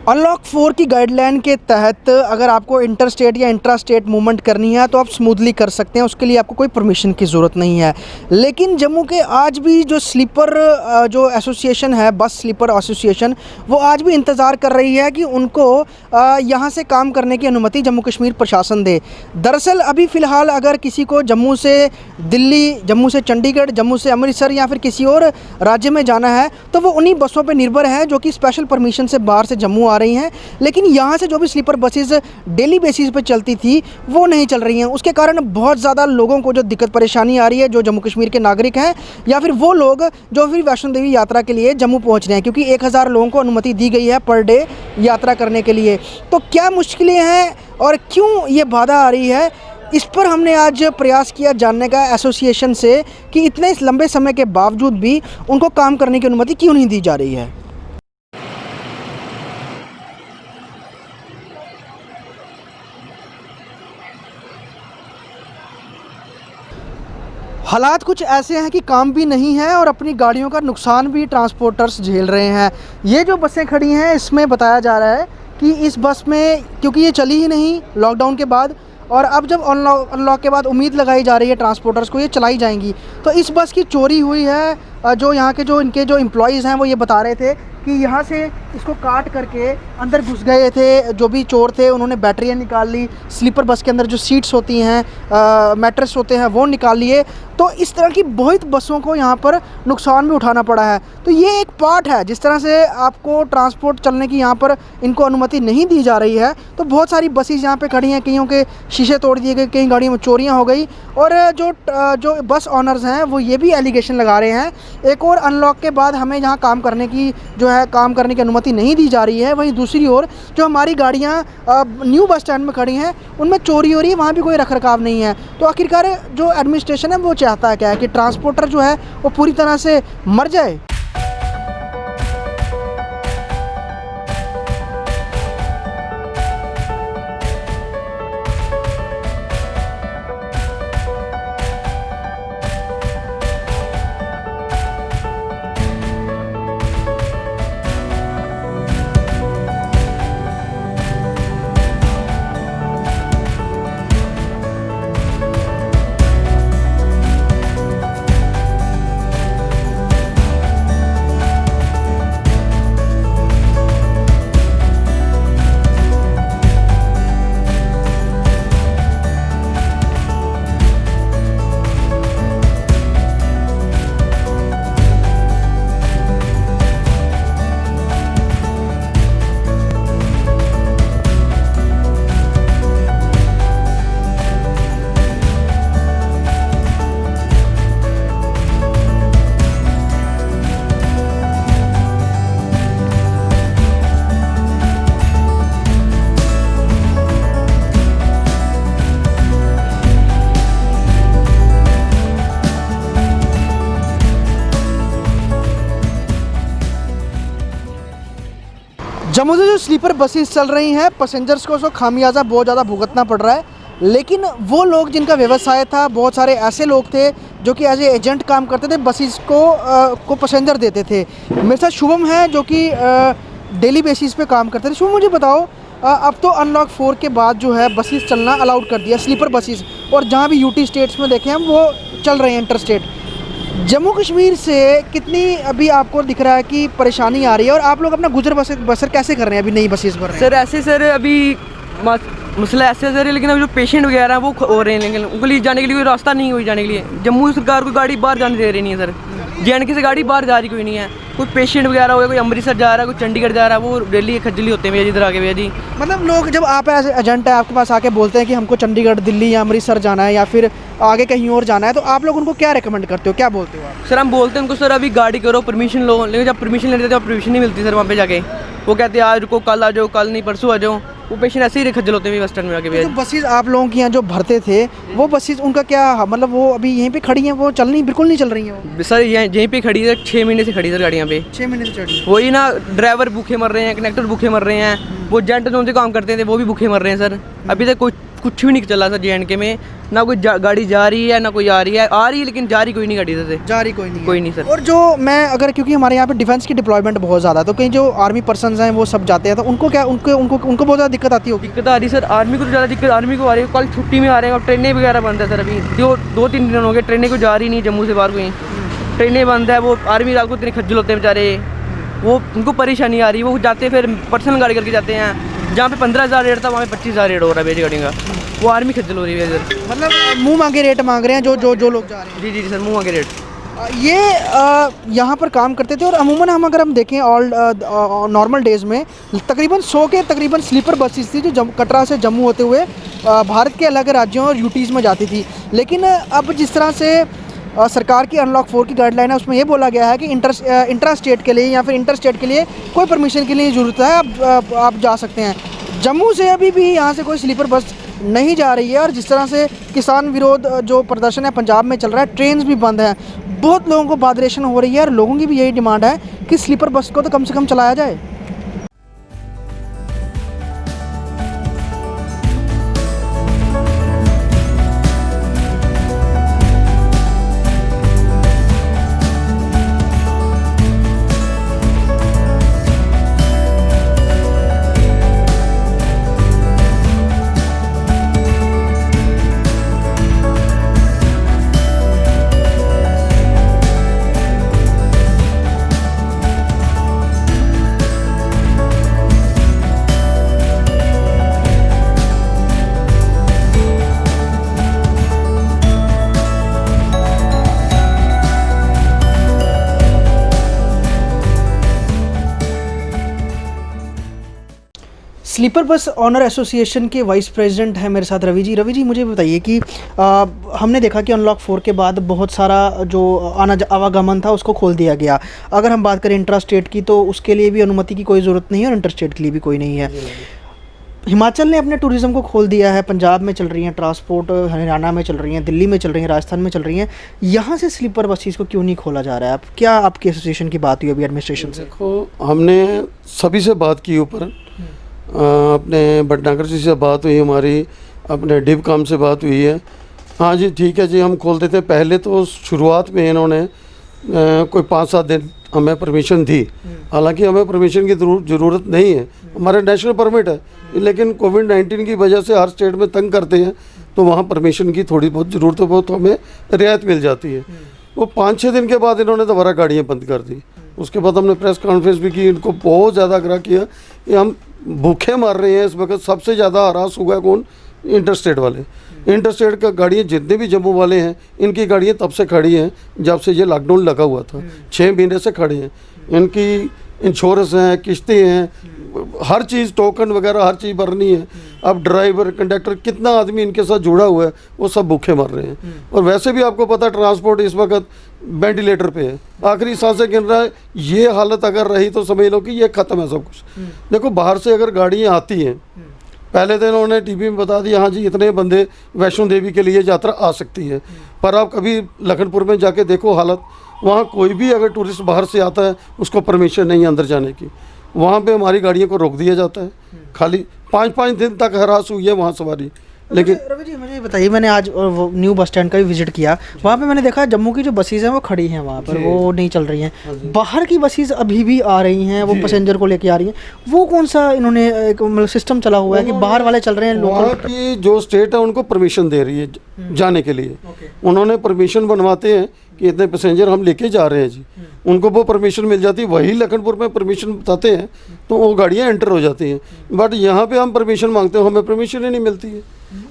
Unlock 4 की guideline के तहत अगर आपको इंटर स्टेट या इंट्रा स्टेट मूवमेंट करनी है तो आप स्मूथली कर सकते हैं, उसके लिए आपको कोई परमिशन की ज़रूरत नहीं है। लेकिन जम्मू के आज भी जो स्लीपर जो एसोसिएशन है, बस स्लीपर एसोसिएशन, वो आज भी इंतज़ार कर रही है कि उनको यहाँ से काम करने की अनुमति जम्मू कश्मीर प्रशासन दे। दरअसल अभी फ़िलहाल अगर किसी को जम्मू से दिल्ली, जम्मू से चंडीगढ़, जम्मू से अमृतसर या फिर किसी और राज्य में जाना है तो वो उन्हीं बसों पर निर्भर है जो कि स्पेशल परमिशन से बाहर से जम्मू आ रही हैं। लेकिन यहाँ से जो भी स्लीपर बसेस डेली बेसिस पे चलती थी वो नहीं चल रही हैं। उसके कारण बहुत ज़्यादा लोगों को जो दिक्कत परेशानी आ रही है, जो जम्मू कश्मीर के नागरिक हैं या फिर वो लोग जो फिर वैष्णो देवी यात्रा के लिए जम्मू पहुँच रहे हैं, क्योंकि 1000 लोगों को अनुमति दी गई है पर डे यात्रा करने के लिए। तो क्या मुश्किलें हैं और क्यों ये बाधा आ रही है, इस पर हमने आज प्रयास किया जानने का एसोसिएशन से कि इतने लंबे समय के बावजूद भी उनको काम करने की अनुमति क्यों नहीं दी जा रही है। हालात कुछ ऐसे हैं कि काम भी नहीं है और अपनी गाड़ियों का नुकसान भी ट्रांसपोर्टर्स झेल रहे हैं। ये जो बसें खड़ी हैं इसमें बताया जा रहा है कि इस बस में, क्योंकि ये चली ही नहीं लॉकडाउन के बाद और अब जब अनलॉक के बाद उम्मीद लगाई जा रही है ट्रांसपोर्टर्स को ये चलाई जाएंगी, तो इस बस की चोरी हुई है। जो यहाँ के जो इनके जो एम्प्लॉयज़ हैं वो ये बता रहे थे कि यहाँ से इसको काट करके अंदर घुस गए थे जो भी चोर थे, उन्होंने बैटरियाँ निकाल ली, स्लीपर बस के अंदर जो सीट्स होती हैं, मैट्रेस होते हैं वो निकाल लिए। तो इस तरह की बहुत बसों को यहाँ पर नुकसान भी उठाना पड़ा है। तो ये एक पार्ट है, जिस तरह से आपको ट्रांसपोर्ट चलने की यहाँ पर इनको अनुमति नहीं दी जा रही है तो बहुत सारी बसेस यहाँ पे खड़ी हैं, कईयों के शीशे तोड़ दिए गए, कई गाड़ियों में चोरियाँ हो गई। और जो बस ऑनर्स हैं वो ये भी एलिगेशन लगा रहे हैं, एक और अनलॉक के बाद हमें यहाँ काम करने की काम करने की अनुमति नहीं दी जा रही है, वहीं दूसरी ओर जो हमारी गाड़ियाँ न्यू बस स्टैंड में खड़ी हैं उनमें चोरी हो रही है, वहाँ भी कोई रखरखाव नहीं है। तो आखिरकार जो एडमिनिस्ट्रेशन है वो चाहता है क्या है कि ट्रांसपोर्टर जो है वो पूरी तरह से मर जाए। जम्मू से जो स्लीपर बसेस चल रही हैं, पैसेंजर्स को उसको खामियाजा बहुत ज़्यादा भुगतना पड़ रहा है। लेकिन वो लोग जिनका व्यवसाय था, बहुत सारे ऐसे लोग थे जो कि एज ए एजेंट काम करते थे, बसेस को पैसेंजर देते थे। मेरे साथ शुभम है जो कि डेली बेसिस पे काम करते थे। शुभम, मुझे बताओ, अब तो अनलॉक 4 के बाद जो है बसेस चलना अलाउड कर दिया, स्लीपर बसेस, और जहाँ भी यूटी स्टेट्स में देखें हम वो चल रहे हैं इंटर स्टेट। जम्मू कश्मीर से कितनी अभी आपको दिख रहा है कि परेशानी आ रही है और आप लोग अपना गुजर बसर कैसे कर रहे हैं? अभी नई बसेस भर रहे हैं सर। ऐसे सर अभी मसला ऐसे सर, लेकिन अभी जो पेशेंट वगैरह हैं वो हो रहे हैं, लेकिन उनको लिए जाने के लिए कोई रास्ता नहीं हुई जाने के लिए। जम्मू सरकार कोई गाड़ी बाहर जाने दे रही नहीं है सर, JNK से गाड़ी बाहर जा रही कोई नहीं है। कोई पेशेंट वगैरह हो गया, कोई अमृतसर जा रहा है, कोई चंडीगढ़ जा रहा है, वो डेली खज्जली होते हैं भैया जी इधर आके भैया जी। मतलब लोग जब आप एज एजेंट है आपके पास आके बोलते हैं कि हमको चंडीगढ़, दिल्ली या अमृतसर जाना है या फिर आगे कहीं और जाना है, तो आप लोग उनको क्या रिकमेंड करते हो, क्या बोलते हो आप? सर हम बोलते हैं उनको सर अभी गाड़ी करो, परमिशन लो, लेकिन जब परमिशन लेते तो परमिशन नहीं मिलती सर। वहाँ पे जाके वो कहते हैं आज रुको, कल आ जाओ, कल नहीं परसों आ जाओ। वो पेशेंट ऐसे ही खज्जल होते हैं बस स्टैंड में आके। जो बसेस आप लोगों की यहाँ जो भरते थे वो बसेस उनका क्या मतलब, वो अभी यहीं पे खड़ी हैं, वो चल नहीं, बिल्कुल नहीं चल रही हैं वो? सर यहीं पे खड़ी है, 6 महीने से खड़ी सर गाड़ी यहाँ पे। 6 महीने से चढ़ी? वही ना, ड्राइवर भूखे मर रहे हैं, कनेक्टर भूखे मर रहे हैं, वो जेंट जोन से काम करते थे, वो भी भूखे मर रहे हैं सर। अभी तक कुछ भी नहीं चला सर JNK में, ना कोई गाड़ी जा रही है ना कोई आ रही है लेकिन जा रही कोई नहीं गाड़ी से, जा रही कोई नहीं है। कोई नहीं सर। और जो मैं अगर, क्योंकि हमारे यहाँ पे डिफेंस की डिप्लॉयमेंट बहुत ज़्यादा है, तो कहीं जो आर्मी पर्सनस हैं वो सब जाते हैं, तो उनको क्या, उनको बहुत ज़्यादा दिक्कत आती होगी? दिक्कत आ रही सर, आर्मी को तो ज़्यादा दिक्कत आर्मी को आ रही है। कल छुट्टी में आ रहे हैं और ट्रेनें वगैरह बंद है सर। अभी 2-3 दिन हो गए ट्रेनें को जा रही नहीं, जम्मू से बाहर कोई ट्रेनें बंद है। वो आर्मी रात को इतने खज्जल होते हैं बेचारे, वो उनको परेशानी आ रही है। वो जाते फिर पर्सनल गाड़ी करके जाते हैं, जहाँ पे 15,000 रेट था वहाँ पे 25,000 रेट हो रहा है बेच गाड़ी का। वो आर्मी खज्जल हो रही है सर, मतलब मुंह मांगे रेट मांग रहे हैं जो लोग जा रहे हैं। जी सर, मुँह आगे रेट। ये यहाँ पर काम करते थे, और अमूमन अगर हम देखें नॉर्मल डेज़ में तकरीबन 100 के तकरीबन स्लीपर बसेस थी जो कटरा से जम्मू होते हुए भारत के अलग राज्यों और यूटीज़ में जाती थी। लेकिन अब जिस तरह से सरकार की अनलॉक 4 की गाइडलाइन है, उसमें ये बोला गया है कि इंट्रा स्टेट के लिए या फिर इंटर स्टेट के लिए कोई परमिशन की नहीं ज़रूरत है, आप जा सकते हैं। जम्मू से अभी भी यहाँ से कोई स्लीपर बस नहीं जा रही है, और जिस तरह से किसान विरोध जो प्रदर्शन है पंजाब में चल रहा है, ट्रेन्स भी बंद हैं, बहुत लोगों को बादरेशन हो रही है, और लोगों की भी यही डिमांड है कि स्लीपर बस को तो कम से कम चलाया जाए। स्लीपर बस ऑनर एसोसिएशन के वाइस प्रेसिडेंट हैं मेरे साथ रवि जी। रवि जी, मुझे बताइए कि हमने देखा कि अनलॉक 4 के बाद बहुत सारा जो आवागमन था उसको खोल दिया गया। अगर हम बात करें इंट्रा स्टेट की, तो उसके लिए भी अनुमति की कोई ज़रूरत नहीं है, और इंटर स्टेट के लिए भी कोई नहीं है। हिमाचल ने अपने टूरिज़्म को खोल दिया है, पंजाब में चल रही हैं ट्रांसपोर्ट, हरियाणा में चल रही हैं, दिल्ली में चल रही हैं, राजस्थान में चल रही हैं। यहाँ से स्लीपर बसेस को क्यों नहीं खोला जा रहा है? क्या आपकी एसोसिएशन की बात हुई अभी एडमिनिस्ट्रेशन से? देखो, हमने सभी से बात की, ऊपर अपने भटनागर जी से बात हुई, हमारी अपने डिबकॉम से बात हुई है। हाँ जी, ठीक है जी, हम खोल देते। पहले तो शुरुआत में इन्होंने कोई 5-7 दिन हमें परमिशन दी, हालांकि हमें परमिशन की ज़रूरत नहीं है, हमारे नेशनल परमिट है, लेकिन कोविड-19 की वजह से हर स्टेट में तंग करते हैं, तो वहाँ परमिशन की थोड़ी बहुत ज़रूरत है, बहुत हमें रियायत मिल जाती है। वो 5-6 दिन के बाद इन्होंने दोबारा गाड़ियाँ बंद कर दी। उसके बाद हमने प्रेस कॉन्फ्रेंस भी की, इनको बहुत ज़्यादा आग्रह किया कि हम भूखे मर रहे हैं इस वक्त। सबसे ज़्यादा हरास हुआ है कौन? इंटरस्टेट वाले। इंटरस्टेट का गाड़ियाँ जितने भी जम्मू वाले हैं, इनकी गाड़ियाँ तब से खड़ी हैं जब से ये लॉकडाउन लगा हुआ था, 6 महीने से खड़ी हैं। इनकी इंश्योरेंस हैं, किस्तें हैं, हर चीज़, टोकन वगैरह हर चीज़ भरनी है। अब ड्राइवर, कंडक्टर, कितना आदमी इनके साथ जुड़ा हुआ है, वो सब भूखे मर रहे हैं। और वैसे भी आपको पता है ट्रांसपोर्ट इस वक्त वेंटिलेटर पे है, आखिरी सांसें गिन रहा है। ये हालत अगर रही तो समझ लो कि ये ख़त्म है सब कुछ। देखो, बाहर से अगर गाड़ियाँ आती हैं, पहले तो इन्होंने टीवी में बता दिया हाँ जी इतने बंदे वैष्णो देवी के लिए यात्रा आ सकती है, पर आप कभी लखनपुर में जाके देखो हालत, वहाँ कोई भी अगर टूरिस्ट बाहर से आता है उसको परमिशन नहीं है अंदर जाने की। वहाँ पे हमारी गाड़ियों को रोक दिया जाता है, खाली 5-5 दिन तक हरास हुई है वहाँ सवारी। लेकिन रवि जी, मुझे बताइए, मैंने आज वो न्यू बस स्टैंड का भी विजिट किया, वहाँ पे मैंने देखा जम्मू की जो बसेस हैं वो खड़ी हैं वहाँ पर, वो नहीं चल रही हैं। बाहर की बसेस अभी भी आ रही हैं, वो पैसेंजर को लेके आ रही हैं। वो कौन सा इन्होंने मतलब सिस्टम चला हुआ है कि बाहर वाले चल रहे हैं? वहाँ की जो स्टेट है उनको परमिशन दे रही है जाने के लिए। उन्होंने परमिशन बनवाते हैं कि इतने पैसेंजर हम लेके जा रहे हैं जी, उनको वो परमिशन मिल जाती है। वही लखनपुर में परमिशन बताते हैं तो वो गाड़ियाँ एंटर हो जाती हैं। बट यहाँ पे हम परमिशन मांगते हो, हमें परमिशन ही नहीं मिलती है।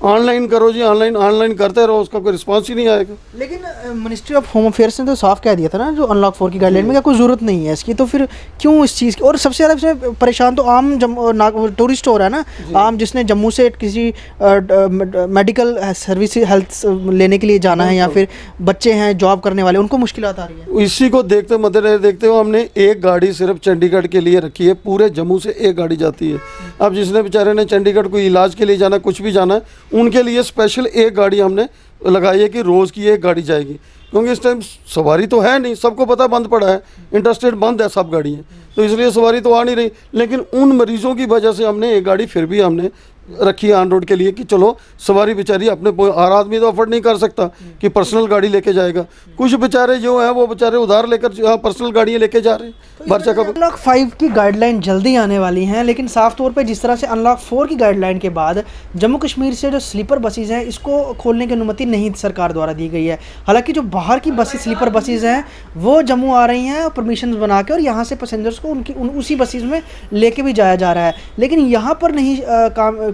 ऑनलाइन करो जी, ऑनलाइन करते रहो, उसका कोई रिस्पांस ही नहीं आएगा। लेकिन मिनिस्ट्री ऑफ होम अफेयर्स ने तो साफ कह दिया था ना, जो अनलॉक 4 की गाइडलाइन में, क्या कोई ज़रूरत नहीं है इसकी, तो फिर क्यों इस चीज़ की? और सबसे ज़्यादा इसमें परेशान तो आम टूरिस्ट हो रहा है ना, आम जिसने जम्मू से किसी मेडिकल सर्विस हेल्थ लेने के लिए जाना है, या फिर बच्चे हैं जॉब करने वाले, उनको मुश्किलात आ रही है। इसी को देखते मद्देनजर देखते हुए हमने एक गाड़ी सिर्फ चंडीगढ़ के लिए रखी है, पूरे जम्मू से एक गाड़ी जाती है। अब जिसने बेचारे ने चंडीगढ़ कोई इलाज के लिए जाना, कुछ भी जाना है, उनके लिए स्पेशल एक गाड़ी हमने लगाइए कि रोज़ की एक गाड़ी जाएगी, क्योंकि इस टाइम सवारी तो है नहीं, सबको पता बंद पड़ा है, इंटरस्टेट बंद है सब गाड़ियाँ, तो इसलिए सवारी तो आ नहीं रही। लेकिन उन मरीज़ों की वजह से हमने एक गाड़ी फिर भी हमने रखी है ऑन रोड के लिए कि चलो सवारी बेचारी अपने, हर आदमी तो अफोर्ड नहीं कर सकता कि पर्सनल गाड़ी लेके जाएगा। कुछ बेचारे जो हैं वो बेचारे उधार लेकर पर्सनल गाड़ियाँ लेके जा रहे हैं। बर्चा का अनलॉक 5 की गाइडलाइन जल्दी आने वाली हैं, लेकिन साफ तौर पे जिस तरह से अनलॉक 4 की गाइडलाइन के बाद जम्मू कश्मीर से जो स्लीपर बसेज हैं इसको खोलने की अनुमति नहीं सरकार द्वारा दी गई है। हालांकि जो बाहर की बसेज स्लीपर बसेज हैं वो जम्मू आ रही हैं परमिशन बना के, और यहाँ से पैसेंजर्स को उसी बसेज में लेके भी जाया जा रहा है। लेकिन यहाँ पर नहीं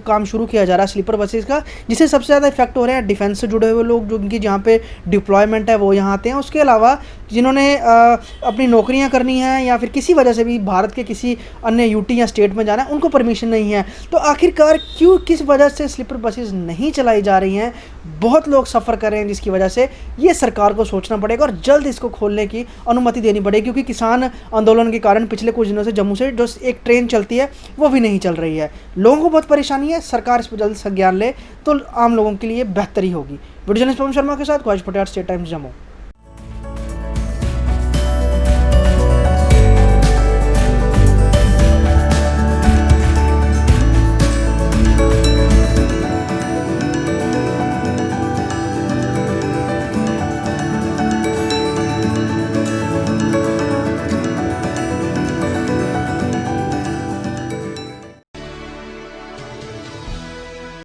काम शुरू किया जा रहा है स्लीपर बसेज का, जिससे सबसे ज़्यादा इफेक्ट हो रहे हैं डिफेंस से जुड़े हुए लोग, जो उनकी जहाँ पे डिप्लॉयमेंट है वो यहाँ आते हैं। उसके अलावा जिन्होंने अपनी नौकरियां करनी है या फिर किसी वजह से भी भारत के किसी अन्य यूटी या स्टेट में जाना है, उनको परमिशन नहीं है। तो आखिरकार क्यों, किस वजह से स्लीपर बसेस नहीं चलाई जा रही हैं? बहुत लोग सफ़र कर रहे हैं, जिसकी वजह से ये सरकार को सोचना पड़ेगा और जल्द इसको खोलने की अनुमति देनी पड़ेगी, क्योंकि किसान आंदोलन के कारण पिछले कुछ दिनों से जम्मू से जो एक ट्रेन चलती है वो भी नहीं चल रही है। लोगों को बहुत परेशानी है, सरकार इस पर जल्द संज्ञान ले तो आम लोगों के लिए बेहतरी होगी। वीडियो जर्नलिस्ट पवन शर्मा के साथ ख्वाहिश पटेल, स्टेट टाइम्स जम्मू।